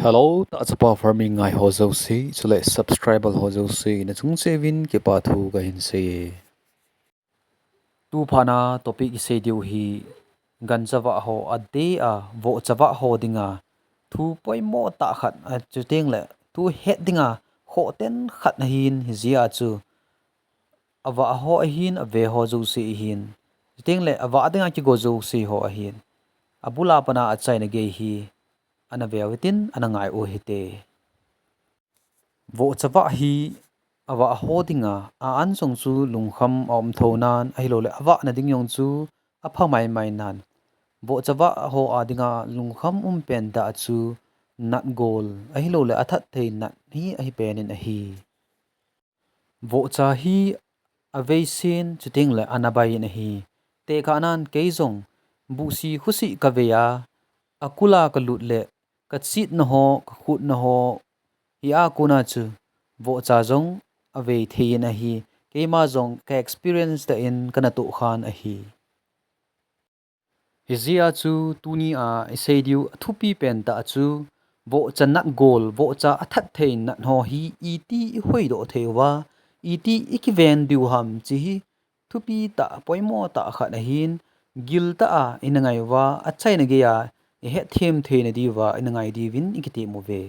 Hello, that's about farming I hozo si so let subscribe al hozo si na chung se vin ke pa thu ga hin se tu phana topic se diu hi gan chawa ho ade a vo chawa ho dinga thu poi mo ta khat a chu teng le tu het dinga ho ten khat hin hi zia chu awa ho a hin a ve ho zo si hin teng le awa dinga ki go zo si ho a hin abula pana a chai na ge hi ana ve witin ana ngai o hi te Vohcha hi awa hodinga a an song chu lungkham om thonan ai lo le awa na ding yong chu a pha mai nan Vohcha ho adinga lungkham pen da chu natgol ai lo le athat thei nat hi ai penin a hi Vohcha hi aveisin chuting le anabai na hi te kanan keizong busi khusi kaveya akula ka lut le ka chit na ho ka khut na ho ya kuna chu vo cha zong ave thein a hi keima zong ka experience da in kana to khan a hi hizia chu tuni a isediu thupi pen ta chu vo cha nat gol vo cha athat thein nat ho hi iti hoi do thewa iti ikiven diu ham chi hi thupi ta poimo ta kha na hin gil ta a inangai wa achai na ge ya he them the na diwa inangai divin ikiti mo ve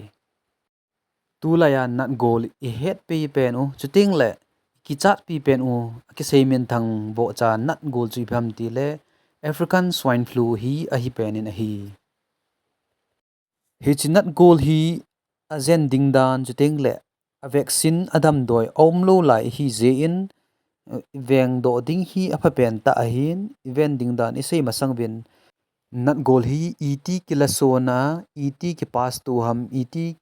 tulaya nat gol I het pe pen u chuting le ki chat pi pen u ki seimen thang bo cha nat gol chui pham ti le African swine flu hi a hi pen in a hi chinat gol hi a zen ding dan chuting le a vaccine adam doi om lo lai hi ze in veng do ding hi a pha pen ta a hin event ding dan isei masang bin nat gol hi iti kilasona iti ki pas tu ham iti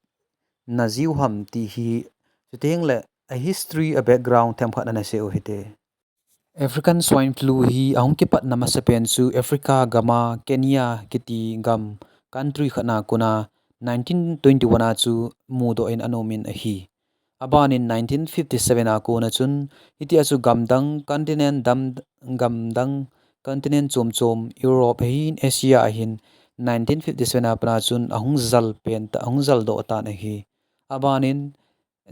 naziu ham ti hi chuteng le a history a background them khat na se o hite African swine flu hi ahong ki pat nama sepen su Africa gama Kenya kiti gam country khana kuna 1921 a chu mu do in anomin a hi aban in 1957 a ko na chun iti achu gamdang continent dam gamdang continent chom chom Europe hin Asia hin 1957 a pra chun ahung zal pen ta ahung zal do ta na hi abanin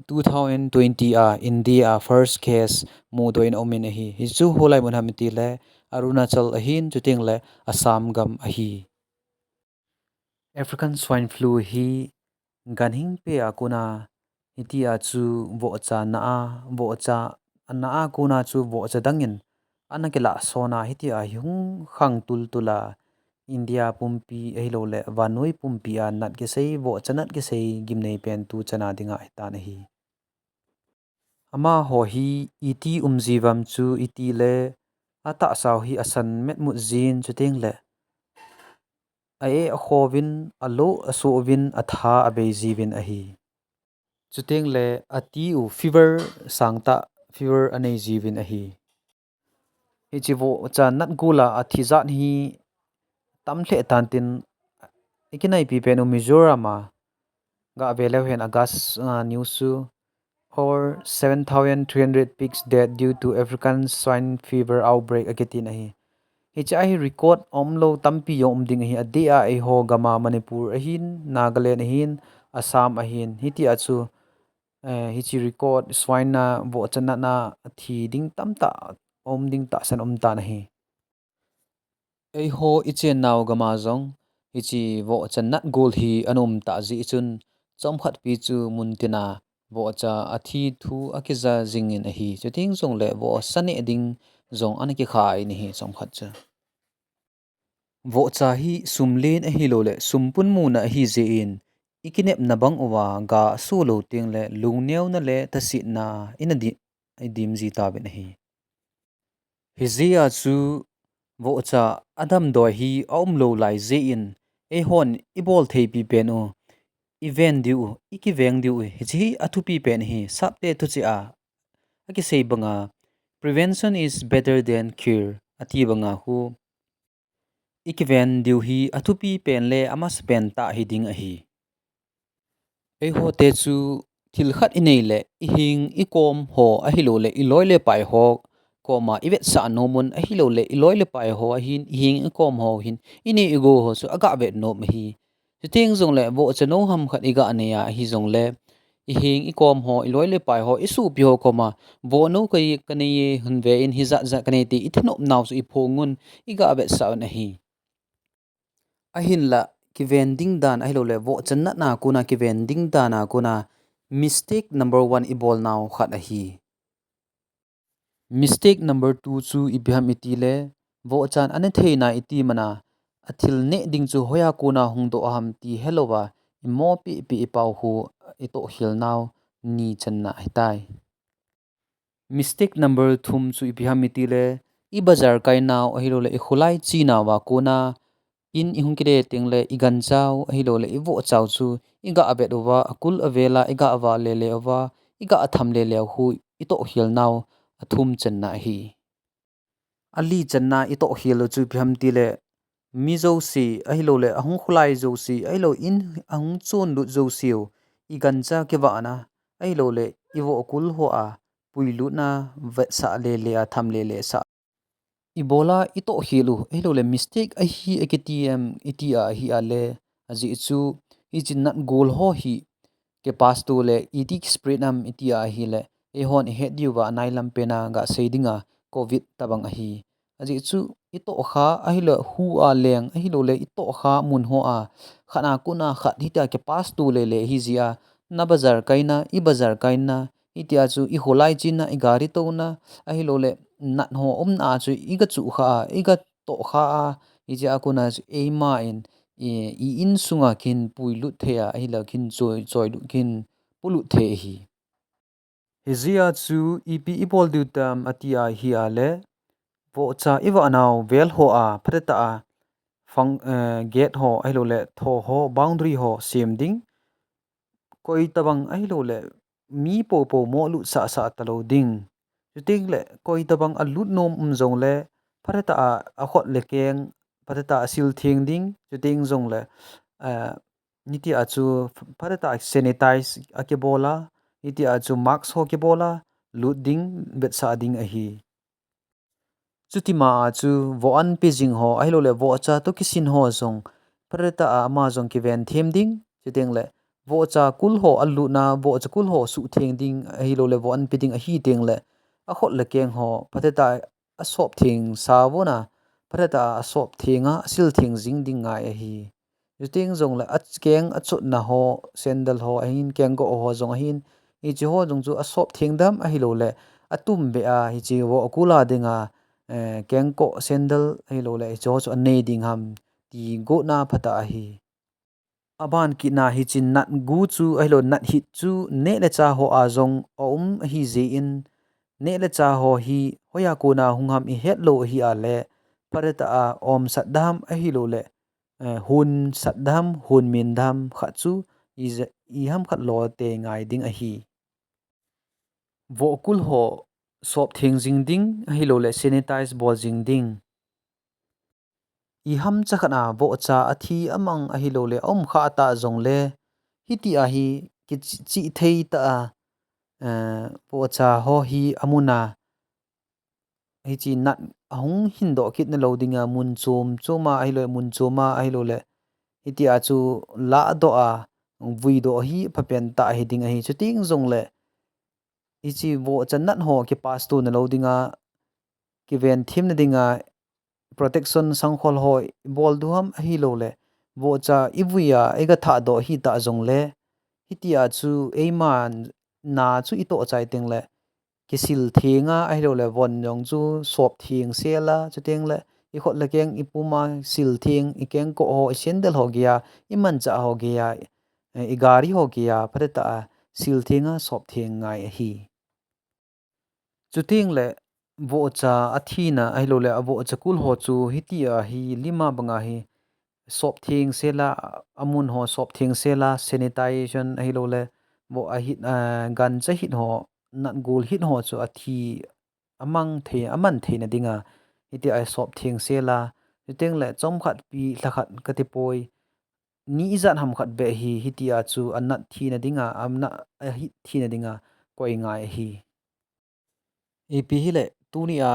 2020 India first case mudo in omin hi chu holai mun hamti le Arunachal ahin chuting le Assam gam ahi African swine flu hi ganhing pe akuna itia chu vocha na vocha na kuna chu vocha dangin anakela sona hitia hyung khang tul tula India pumpi ehlo le vanoi pumpi a nat ke sei vocha nat ke sei gimnei pen tu chana dinga ta na hi ama ho hi iti umjivam chu iti le ata saw hi asan met mu zin chuteng le ae khowin alo asovin atha abejivin ahi chuteng le ati u fever sangta fever anei jivin ahi hichivo cha nat gula athizat hi tamhle tantin ikinai pi penu Mizorama ga vele hen agas news su over 7,300 pigs dead due to African swine fever outbreak agatin ahi hi record omlo tampi yom ding hi adia ai ho gama Manipur ahin Nagaland ahin Assam ahin hiti achu hichi record swine na bo chana na thi ding tamta om ding ta san om ta nahi ai ho ichen naw gama zong hichi wo chanat gol hi anom ta ji chun chomkhat pi chu muntina wo cha athi thu akiza jingin a hi chuting zong le wo sane ding zong anaki khai ni hi chomkhat cha wo cha hi sumlen a hi lo le sumpun mu na hi je in ikinep na bang owa ga su lo ting le lungneu na le tasi na inadi dim ji ta be na hi hizia chu Vohcha adam doi hi om lo lai ze in e hon ibol thei pi pen o event diu iki veng diu hi athu pi pen hi sapte tu chi a aki sei banga prevention is better than cure ati banga hu iki ven diu hi athu pi pen le amas pen ta hi ding a hi e ho te chu thil khat inei le I hing I kom ho a hi lo le I loi le pai ho koma ivet sa no mun a hi lo le I loi le pai ho a hin hing I kom ho hin ini igo ho so aga vet no me hi Chuteng zong le vo chano ham khat iga aneya hi zong le I hing I kom ho I loi le pai ho isu pi ho koma vo no kai kane ye hun ve in hi za kane ti I thinop naw su I phongun iga abe sa na hi ahin la ki vending dan ai lo le vo channa na kuna ki vending dana kuna mistake number 1 I bol naw khat a hi mistake number 2 chu I bham iti le vo chan ane thei na iti mana athil ne ding chu hoya kuna hungdo ham ti helowa mo pi pi pau hu I to hil naw ni channa hitai mistake number thum chu I bham iti le I bazar kai naw ai lo le I khulai chi na wa kuna in ihung kide tingle igan chaw ai lo le I vo chaw chu iga abet owa akul avela iga awa le le owa iga atham le le hu I to hil naw athum channa hi ali channa I to hil chu bham ti le mi zo si ai lo le ahung khulai zo si ai lo in ahung chon lu zo siu I gancha ke wa na ai lo le I wo kul ho a puilu na vet sa le le a tham le le sa Ebola ito hilu ai lo le mistake a hi ATM itia hi ale aji chu I chin natgol ho hi ke pas tu le itik spread nam itia hi le e hon he diwa nailam pena ga seidinga covid tabang a hi aji chu ito kha a hi le hu a leng a hi lo le ito kha mun ho a khana kuna khat hita ke pas tu le le hi zia na bazar kaina I bazar kaina itia chu I holai china I gari to na a hi lo le nat ho na chu I ga chu kha I ga to kha I ja kuna e ma in I in sunga kin puilu thea hi la kin choi choi lu kin pulu the hi hizia chu ipi ipol du tam atia hi ale vocha iwa naw vel ho a phreta a fang gate ho ai lo le tho ho boundary ho sim ding koi tabang ai lo le mi po po mo lu sa sa talo ding chuting le koi tabang alut nom zong le phreta a khot le keng phreta sil thing ding chuting zong le niti achu pharata sanitize akebola niti achu mask ho kebola luding bet sa ding a hi chutima achu vo an pejing ho ai lo le vo cha to kisin ho zong pharata ama zong ki ven them ding chuteng le vo cha kul ho alu na vo cha kul ho su theng ding ai lo le vo an piding a hi teng le a khot le keng ho pharata a sop thing sa wo na pharata a sop thinga sil thing jing ding ngai a hi chuting zong la achkeng achut na ho sandal ho ahin keng go ho zong ahin I chi ho zong chu a sop thingdam a hi lo le atum be a hi chi wo kula dinga keng ko sandal hi lo le cho cho nei ding ham ti go na phata a hi aban ki na hi chin nat gu chu ai lo nat hit chu ne le cha ho a zong hi ze in ne le cha ho hi hoya ko na hungham I het lo hi a le parata a om sadam a hi lo le hun sadam hun min dam kha chu I ham khat lo te ngai ding a hi vokul ho sop thing jing ding a hi lo le sanitize bol jing ding I ham chakhana vo cha athi amang a hi lo le om kha ta zong le hiti a hi ki chi thei ta vo cha ho hi amuna hi chi nat ahung hin do kit na loadinga mun chom choma ai lo mun choma ai lo le hiti a chu la do a vui do hi phapen ta hi ding a hi chuting zong le hi chi vo chan nat ho ki pas tu na loadinga ki ven thim na dinga protection sangkhol hoi bol duham hi lo le vo cha ibuya ega tha do hi ta zong le hitia chu eiman na chu I to chai teng le kisil thinga ai lo le von yong chu sop thing sela chuteng le I khot le keng ipuma sil thing I keng ko ho sendel ho gya I man cha ho gya I gari ho gya preta sil thinga sop thing ngai hi chuting le vo cha athina ai lo le avo cha kul ho chu hitia hi lima banga hi sop thing sela amun ho sop thing sela sanitization ai lo le vo a hit gan cha hit ho nat gul hit ho chu athi amang the aman the na dinga hitia ai sop thing sela chuting le chom khat pi thakhat katipoi ni izan ham khat be hi hitia chu anat thi na dinga amna a hit thi na dinga koi ngai hi ipi hile tunia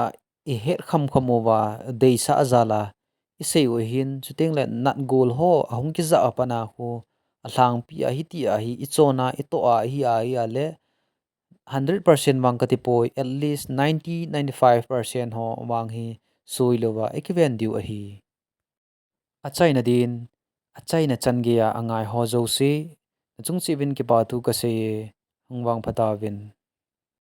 I het kham khamowa deisa azala isei o hin chuteng le natgol ho ahung ki za apana ho ahlang pi a hi ti a hi ichona ito a hi a hi a le 100% wang katipoi at least 90-95% ho wang hi soi lowa ekiven diu a hi achai na din achai na chan ge ya angai ho zo se chung chi win ki pa tu ka se hungwang phata win